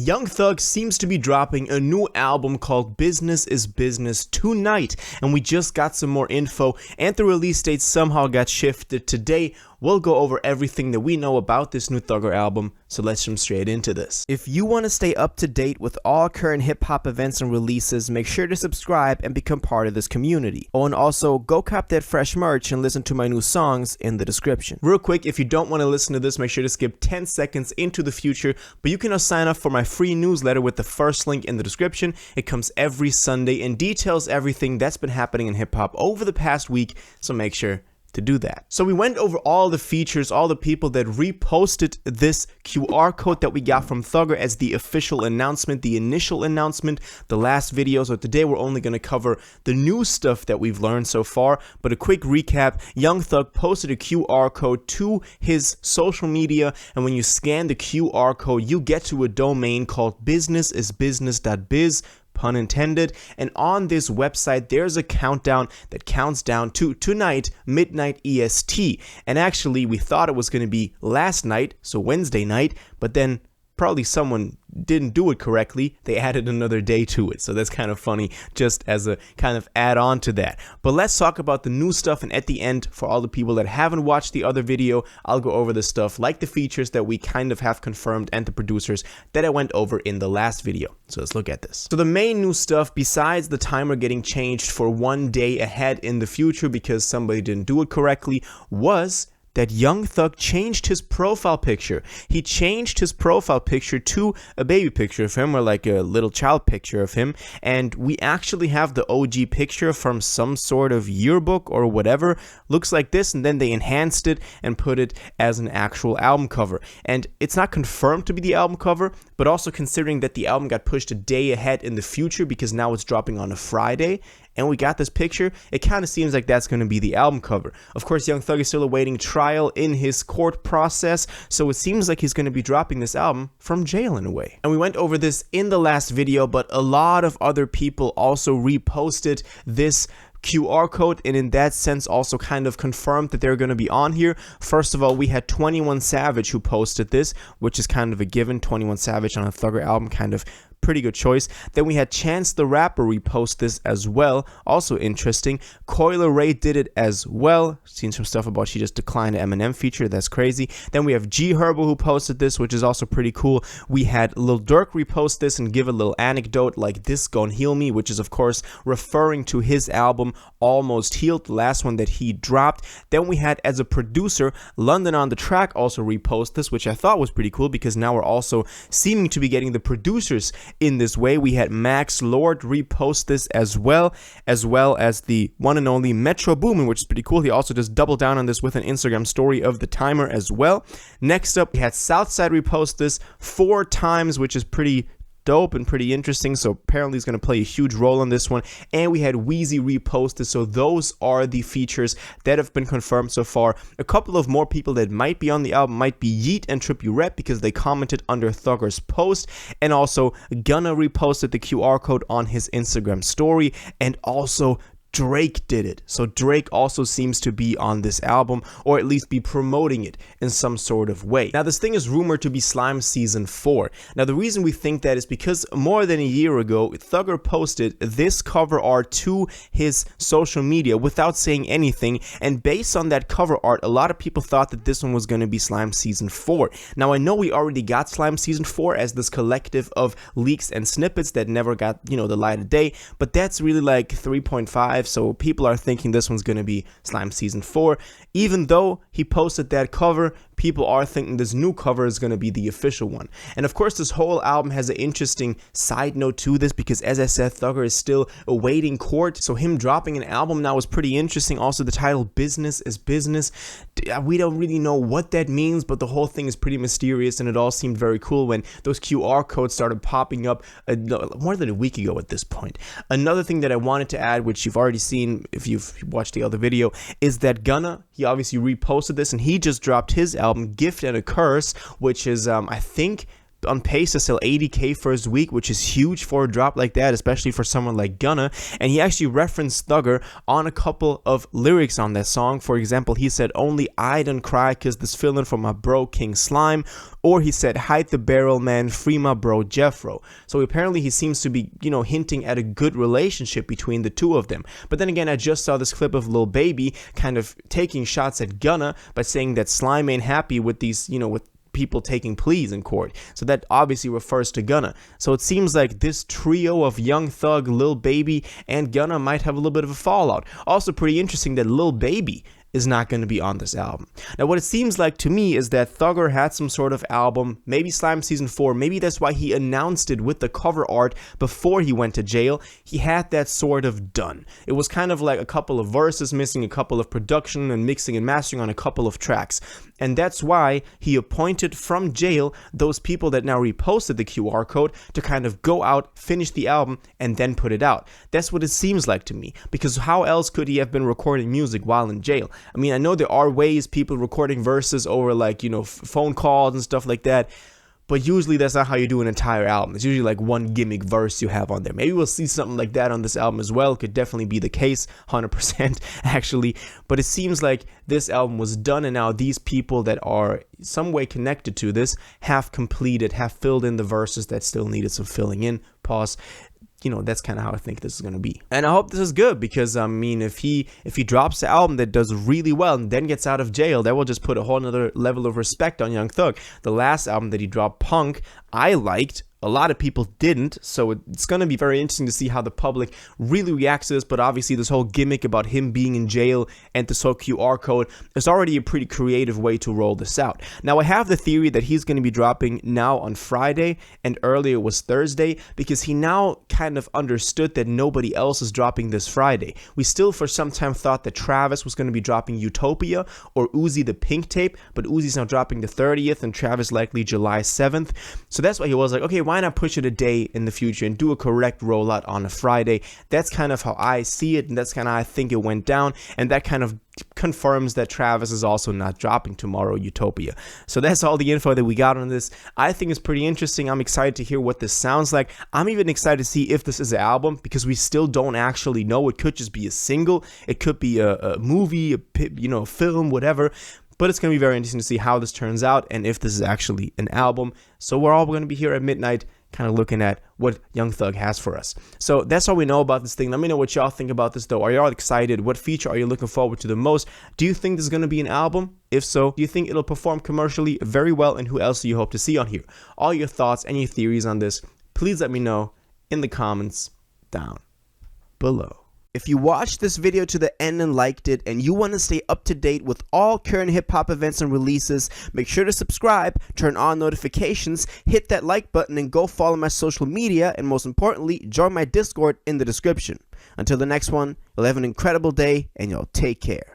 Young Thug seems to be dropping a new album called Business is Business tonight, and we just got some more info, and the release date somehow got shifted. Today, we'll go over everything that we know about this new Thugger album, so let's jump straight into this. If you want to stay up to date with all current hip-hop events and releases, make sure to subscribe and become part of this community. Oh, and also, go cop that fresh merch and listen to my new songs in the description. Real quick, if you don't want to listen to this, make sure to skip 10 seconds into the future, but you can now sign up for my free newsletter with the first link in the description. It comes every Sunday and details everything that's been happening in hip-hop over the past week, so make sure to do that. So we went over all the features, all the people that reposted this QR code that we got from Thugger as the official announcement, the initial announcement, the last video. So today we're only going to cover the new stuff that we've learned so far. But a quick recap, Young Thug posted a QR code to his social media, and when you scan the QR code, you get to a domain called businessisbusiness.biz, pun intended, and on this website there's a countdown that counts down to tonight, midnight EST. And actually we thought it was going to be last night, so Wednesday night, but then probably someone didn't do it correctly. They added another day to it, so that's kind of funny, just as a kind of add-on to that. But let's talk about the new stuff, and at the end, for all the people that haven't watched the other video, I'll go over the stuff like the features that we kind of have confirmed and the producers that I went over in the last video. So let's look at this. So the main new stuff, besides the timer getting changed for 1 day ahead in the future because somebody didn't do it correctly, was that Young Thug changed his profile picture. He changed his profile picture to a baby picture of him, or like a little child picture of him, and we actually have the OG picture from some sort of yearbook or whatever. Looks like this, and then they enhanced it and put it as an actual album cover. And it's not confirmed to be the album cover, but also considering that the album got pushed a day ahead in the future because now it's dropping on a Friday, and we got this picture, it kind of seems like that's going to be the album cover. Of course, Young Thug is still awaiting trial in his court process, so it seems like he's going to be dropping this album from jail in a way. And we went over this in the last video, but a lot of other people also reposted this QR code, and in that sense also kind of confirmed that they're going to be on here. First of all, we had 21 Savage who posted this, which is kind of a given. 21 Savage on a Thugger album, kind of pretty good choice. Then we had Chance the Rapper repost this as well, also interesting. Coyle Ray did it as well. Seen some stuff about she just declined the Eminem feature, that's crazy. Then we have G Herbo who posted this, which is also pretty cool. We had Lil Durk repost this and give a little anecdote like "This Gon' Heal Me," which is of course referring to his album Almost Healed, the last one that he dropped. Then we had, as a producer, London on the Track also repost this, which I thought was pretty cool because now we're also seeming to be getting the producers in this way. We had Max Lord repost this as well as the one and only Metro Boomin, which is pretty cool. He also just doubled down on this with an Instagram story of the timer as well. Next up, we had Southside repost this 4 times, which is pretty dope and pretty interesting, so apparently he's going to play a huge role on this one. And we had Wheezy reposted, so those are the features that have been confirmed so far. A couple of more people that might be on the album might be Yeet and Trippie Redd because they commented under Thugger's post, and also Gunna reposted the QR code on his Instagram story, and also Drake did it. So Drake also seems to be on this album, or at least be promoting it in some sort of way. Now this thing is rumored to be Slime Season 4. Now the reason we think that is because more than a year ago, Thugger posted this cover art to his social media without saying anything, and based on that cover art, a lot of people thought that this one was going to be Slime Season 4. Now I know we already got Slime Season 4 as this collective of leaks and snippets that never got, the light of day, but that's really like 3.5, so people are thinking this one's going to be Slime Season 4. Even though he posted that cover, people are thinking this new cover is going to be the official one. And of course, this whole album has an interesting side note to this because, as I said, Thugger is still awaiting court, so him dropping an album now is pretty interesting. Also, the title Business is Business, we don't really know what that means, but the whole thing is pretty mysterious, and it all seemed very cool when those QR codes started popping up more than a week ago at this point. Another thing that I wanted to add, which you've already seen if you've watched the other video, is that Gunna, he obviously reposted this, and he just dropped his album Gift and a Curse, which is I think on pace to sell 80K first week, which is huge for a drop like that, especially for someone like Gunna. And he actually referenced Thugger on a couple of lyrics on that song. For example, he said, "Only I don't cry cause this feeling for my bro King Slime," or he said, "Hide the barrel, man, free my bro Jeffro." So apparently he seems to be, hinting at a good relationship between the two of them. But then again, I just saw this clip of Lil Baby kind of taking shots at Gunna by saying that Slime ain't happy with these, with people taking pleas in court. So that obviously refers to Gunna. So it seems like this trio of Young Thug, Lil Baby, and Gunna might have a little bit of a fallout. Also pretty interesting that Lil Baby is not going to be on this album. Now, what it seems like to me is that Thugger had some sort of album, maybe Slime Season 4, maybe that's why he announced it with the cover art before he went to jail. He had that sort of done. It was kind of like a couple of verses missing, a couple of production and mixing and mastering on a couple of tracks. And that's why he appointed from jail those people that now reposted the QR code to kind of go out, finish the album, and then put it out. That's what it seems like to me, because how else could he have been recording music while in jail? I mean, I know there are ways people recording verses over phone calls and stuff like that, but usually that's not how you do an entire album. It's usually like one gimmick verse you have on there. Maybe we'll see something like that on this album as well. Could definitely be the case, 100% actually. But it seems like this album was done, and now these people that are some way connected to this have filled in the verses that still needed some filling in. Pause. That's kind of how I think this is going to be. And I hope this is good, because I mean, if he drops the album that does really well and then gets out of jail, that will just put a whole nother level of respect on Young Thug. The last album that he dropped, Punk, I liked. A lot of people didn't, so it's going to be very interesting to see how the public really reacts to this. But obviously this whole gimmick about him being in jail and this whole QR code is already a pretty creative way to roll this out. Now, I have the theory that he's going to be dropping now on Friday, and earlier was Thursday, because he now kind of understood that nobody else is dropping this Friday. We still for some time thought that Travis was going to be dropping Utopia or Uzi the Pink Tape, but Uzi's now dropping the 30th and Travis likely July 7th. So that's why he was like, okay, why not push it a day in the future and do a correct rollout on a Friday? That's kind of how I see it, and that's kind of how I think it went down, and that kind of confirms that Travis is also not dropping tomorrow Utopia. So that's all the info that we got on this. I think it's pretty interesting. I'm excited to hear what this sounds like. I'm even excited to see if this is an album, because we still don't actually know. It could just be a single, it could be a movie, a film, whatever. But it's going to be very interesting to see how this turns out and if this is actually an album. So we're all going to be here at midnight kind of looking at what Young Thug has for us. So that's all we know about this thing. Let me know what y'all think about this, though. Are y'all excited? What feature are you looking forward to the most? Do you think this is going to be an album? If so, do you think it'll perform commercially very well? And who else do you hope to see on here? All your thoughts and your theories on this, please let me know in the comments down below. If you watched this video to the end and liked it, and you want to stay up to date with all current hip-hop events and releases, make sure to subscribe, turn on notifications, hit that like button, and go follow my social media, and most importantly, join my Discord in the description. Until the next one, you'll have an incredible day, and you'll take care.